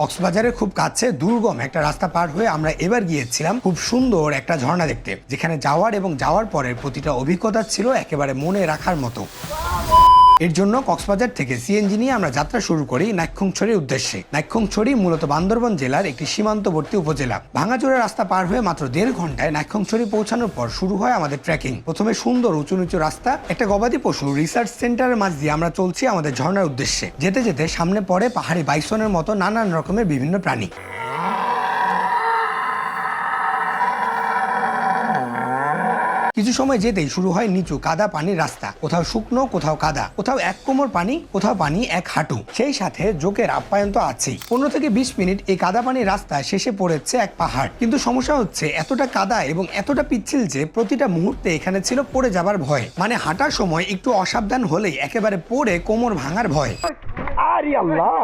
কক্সবাজারের খুব কাছে দুর্গম একটা রাস্তা পার হয়ে আমরা এবার গিয়েছিলাম খুব সুন্দর একটা ঝর্ণা দেখতে, যেখানে যাওয়ার পরের প্রতিটা অভিজ্ঞতা ছিল একেবারে মনে রাখার মতো। এর জন্য কক্সবাজার থেকে সিএনজি নিয়ে আমরা যাত্রা শুরু করি নাইক্ষ্যংছড়ির উদ্দেশ্যে। নাইক্ষ্যংছড়ি মূলত বান্দরবান জেলার একটি সীমান্তবর্তী উপজেলা। ভাঙাচোরা রাস্তা পার হয়ে মাত্র 1.5 ঘন্টায় নাইক্ষ্যংছড়ি পৌঁছানোর পর শুরু হয় আমাদের ট্রেকিং। প্রথমে সুন্দর উঁচু নিচু রাস্তা, একটা গবাদি পশু রিসার্চ সেন্টারের মাঝ দিয়ে আমরা চলছি আমাদের ঝর্ণার উদ্দেশ্যে। যেতে যেতে সামনে পড়ে পাহাড়ি বাইসনের মতো নানান রকমের বিভিন্ন প্রাণী। কিছু সময় যেতেই শুরু হয় নিচু কাদা পানির রাস্তা, কোথাও শুকনো, কোথাও কাদা, কোথাও 1 কোমর পানি, কোথাও পানি 1 হাঁটু। সেই সাথে জোকের আপ্যায়ন তো আছেই। 15 থেকে 20 মিনিট এই কাদা পানির রাস্তা শেষে পড়েছে এক পাহাড়। কিন্তু সমস্যা হচ্ছে এতটা কাদা এবং এতটা পিচ্ছিল যে প্রতিটা মুহূর্তে এখানে ছিল পড়ে যাবার ভয়। মানে হাঁটার সময় একটু অসাবধান হলেই একেবারে পড়ে কোমর ভাঙার ভয়। আরে আল্লাহ!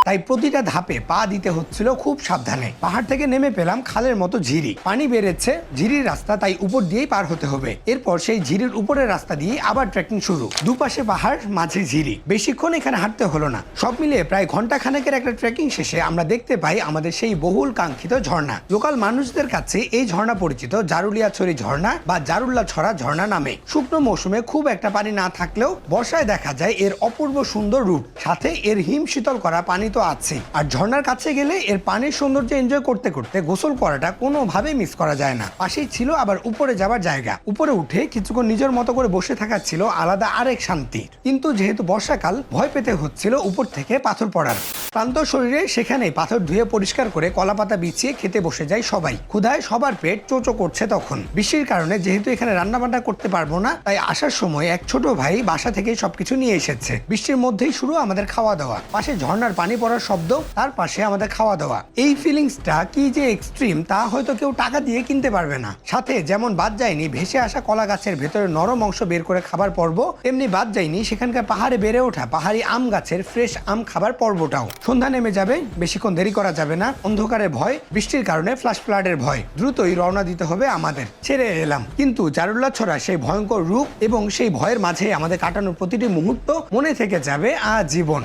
তাই প্রতিটা ধাপে পা দিতে হচ্ছিল খুব সাবধানে। পাহাড় থেকে নেমে পেলাম খালের মতো ঝিরি। পানি বেড়েছে, ঝিরির রাস্তা, তাই উপর দিয়েই পার হতে হবে। এরপর সেই ঝিরির উপরের রাস্তা দিয়ে আবার ট্রেকিং শুরু। দুপাশে পাহাড়, মাঝে ঝিরি। বেশিক্ষণ এখানে হাঁটতে হলো না। সব মিলিয়ে প্রায় ঘন্টা খানেকের একটা ট্রেকিং শেষে আমরা দেখতে পাই আমাদের সেই বহুল কাঙ্ক্ষিত ঝর্ণা। লোকাল মানুষদের কাছে এই ঝর্ণা পরিচিত জারুলিয়াছড়ি ঝর্ণা বা জারুল্লাছড়া ঝর্ণা নামে। শুকনো মৌসুমে খুব একটা পানি না থাকলেও বর্ষায় দেখা যায় এর অপূর্ব সুন্দর রূপ। সাথে এর হিম শীতল করা পানি তো আছে। আর ঝর্ণার কাছে গেলে এর পানির সৌন্দর্য এনজয় করতে করতে গোসল করাটা কোনোভাবেই মিস করা যায় না। পাশেই ছিল আবার উপরে যাবার জায়গা। উপরে উঠে কিছুক্ষণ নিজের মতো করে বসে থাকা ছিল আলাদা আরেক শান্তি। কিন্তু যেহেতু বর্ষাকাল, ভয় পেতে হচ্ছিল উপর থেকে পাথর পড়ার। ক্লান্ত শরীরে সেখানেই পাথর ধুয়ে পরিষ্কার করে কলাপাতা বিছিয়ে খেতে বসে যায় সবাই। ক্ষুধায় সবার পেট চোচো করছে তখন। বৃষ্টির কারণে যেহেতু এখানে রান্না বান্না করতে পারবো না, তাই আসার সময় এক ছোট ভাই বাসা থেকে সবকিছু নিয়ে এসেছে। বৃষ্টির মধ্যেই শুরু আমাদের খাওয়া দাওয়া। পাশে ঝর্ণার পানি পড়ার শব্দ, তার পাশে আমাদের খাওয়া দাওয়া। এই ফিলিংসটা কি যে এক্সট্রিম তা হয়তো কেউ টাকা দিয়ে কিনতে পারবে না। সাথে যেমন বাদ যায়নি ভেসে আসা কলা গাছের ভেতরে নরম অংশ বের করে খাবার পর্ব, তেমনি বাদ যায়নি সেখানকার পাহাড়ে বেড়ে ওঠা পাহাড়ি আম গাছের ফ্রেশ আম খাবার পর্বটাও। সন্ধ্যা নেমে যাবে, বেশিক্ষণ দেরি করা যাবে না। অন্ধকারের ভয়, বৃষ্টির কারণে ফ্লাশ ফ্লাডের ভয়। দ্রুতই রওনা দিতে হবে আমাদের। ছেড়ে এলাম, কিন্তু জারুল্লাছড়া সেই ভয়ঙ্কর রূপ এবং সেই ভয়ের মাঝে আমাদের কাটানোর প্রতিটি মুহূর্ত মনে থেকে যাবে আজীবন।